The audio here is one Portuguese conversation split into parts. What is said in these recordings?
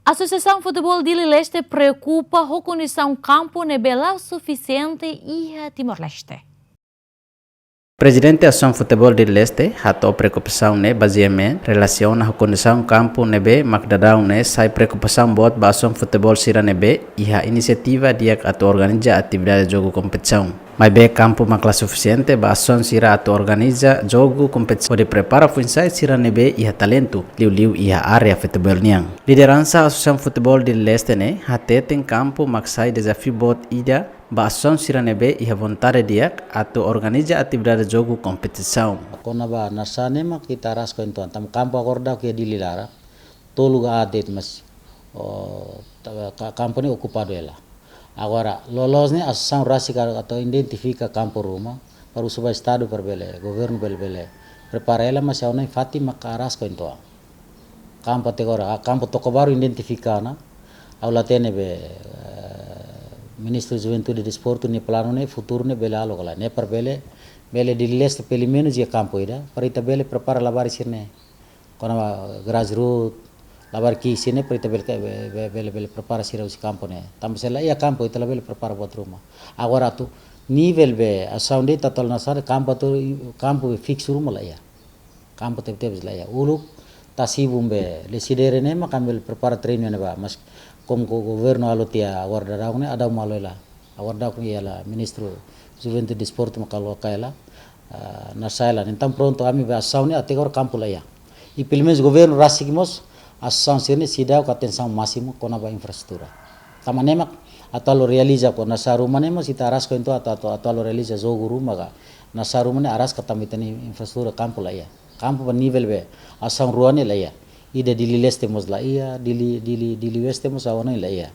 Associação Futebol de Leste preocupa com a condição campo nebela suficiente e Timor-Leste. Presidente da Associação Futebol de Leste hatou preocupação basicamente relaciona a condição campo nebe magdadão sai preocupação bot ba Associação Futebol sira nebe e a iniciativa dia atu organiza atividade de jogo competição. Mas be campo makla suficiente ba Associação sira atu organiza jogo competição de prepara funsai sira nebe e a talento liu e a área futebol niang. Liderança Associação Futebol de Leste hate tem campo maksai desafio bot ida ba Associação sira nebe e a vontade dia atu organiza atividade de jogo competição. Kona ba nasane ma kita ras ko entuan tam campo acorda que dililara tolu ga adet mas campo ni ocupado ela. Agora lolos ni associação rasica atau identifica campo rumah para o estado perbele governo belbele prepara ela mas ao nem Fatima caras ko entuan campo agora campo tocobaru identificana au latene be Ministro Juventude e Desporto ni plano ne futuro ne bela alo kala ne perbele bele di leste pelo menos ia campo ida para ita bele prepara lavar sirne kona grassroot lavar ki sine para ita bele prepara sira usi campo ne tambsela ia campo ita bele prepara buat rumah agora tu nível be a sound total nasar campo tu campo fix rumah lah ya campo tep lah ya uluk tasibum be le sidere ne makambil prepara treino ne ba mas como governo alotia agora daun ne ada maloela agora daun ia ministro Juventude e Desporto makalo kaila na saila então pronto ami ba saune até agora campo lá e pelo menos governo rasikimos ação sirne sidau com atenção máximo com a infraestrutura tamanema atau realiza com na saruma nemo sita aras ko into atau realiza jogo rumah ga na saruma ne aras katamiten infraestrutura campo lá campo ba nível be ação ruane lá ida dili leste mos lá dili weste mos awana lá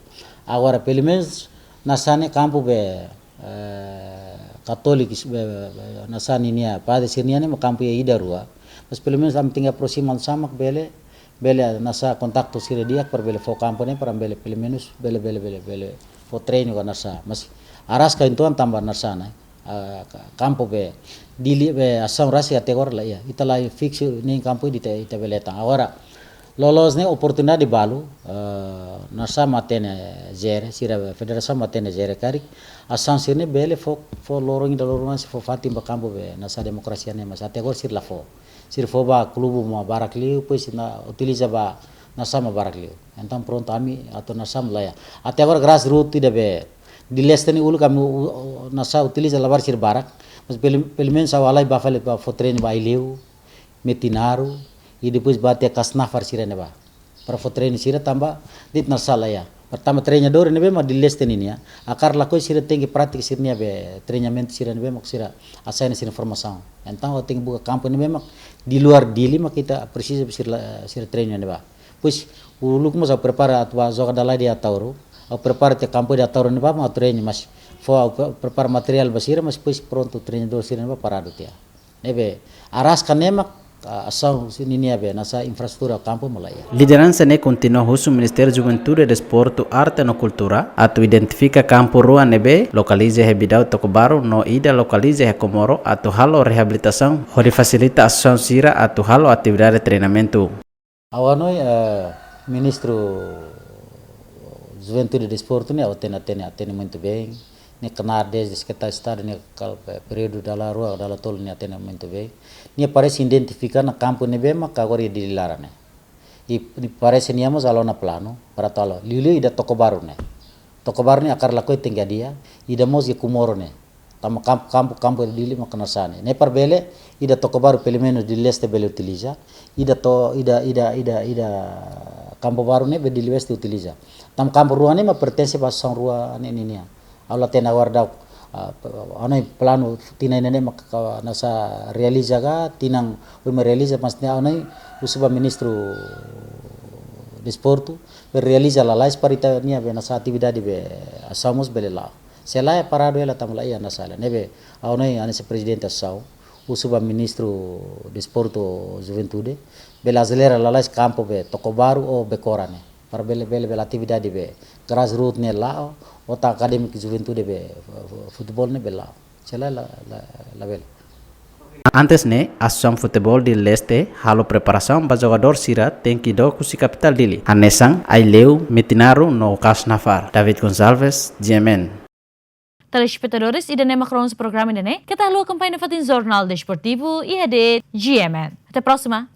agora pelo menos nasane campo be Katolik nasani nia pada sirnia ne campo ida rua mas pelo menos am tinggal aproximal sama bele nasa kontakto sire dia per bele fo campo ne para bele pelo menos bele fo treino ka nasa mas aras ka intuan tambah nasa na campo be dili be asam rasi ategor la ita la fix ni campo ita bele tang agora lolos ne oportunidade balu nasa matene zere sira federação matene zere karik asan sirne bele fo lorong se fo fatim ba campo be nasa demokrasia ne mas ategor sir la fo ba klubu ma barakliu pois na utiliza ba nasa ma barakliu então pronto ami atau nasa mlaya ategor grassroot ida be di leste ni ulu kami nasa utiliza lavar sir barak mas pelo menos awalai ba fale ba fo treino ba ileu metinaru e depois bate kasnafar sirene ba para fo treino sira tamba dit nasala ya pertama treinador ne be ma di leste ni ya akar la ko sira tengi pratik sirnia be treinamento sira ne be mak sira asana sira informação então o tengi buka campo ne be mak di luar dili mak kita precisa sira treino ne ba pois o luk mo sa prepara atwa joga dala dia tauro o prepara te campo dia tauro ne ba ma treino mas fo prepara material basira mas pois pronto treinador sira ne ba parado tia nebe aras kanemak ação sinia be nasa infraestrutura campo malaya. Liderança ne continua o Ministério Juventude e Desporto, Arte e Cultura atu identifica campo rua nebe localiza hebidau tocobaru no ida localiza he Comoro atu halo reabilitação hori facilita ação sira atu halo atividade de treinamento. Awanoi ministro Juventude e Desporto ne atene muito bem ne canar desde que está estado ne período dala rua dala tol ne atene muito bem ne parece identificar na campo ne bem mak agora di lara ne e parece niamos alona plano para talo lili ida tocobaru ne akar la ko tenga dia ida mos e Comoro ne tam campo dili mak nasane ne parbele ida tocobaru pelo menos di leste bele utiliza ida campo baru ne be di leste utiliza tam campo rua ne ma pertence ba São Rua ne nia aula tena warda anai plano tina nene maka nasa realiza ga tinang me realiza mas ne anai usuba ministro desporto realiza la lais parita nia be nasa atividade be asamos belela sela parado ela tamla ia nasala nebe anai se presidente asau usuba ministro desporto juventude bela azelera la lais campo be tocobaru o be corane para bela atividade be grassroot ne la ota academic juventude be futebol ne bela sela la bela Antes né, a Associação Futebol de Leste halo preparação para jogador Sira tem que do kusi capital dele. Anesang Aileu Metinaro no Kasnafar. David Gonçalves, GMN. Telespectadores, ida nema kronos programa ini, kita lalu kampanhe fatin Jornal Desportivo IHD GMN. Até a próxima.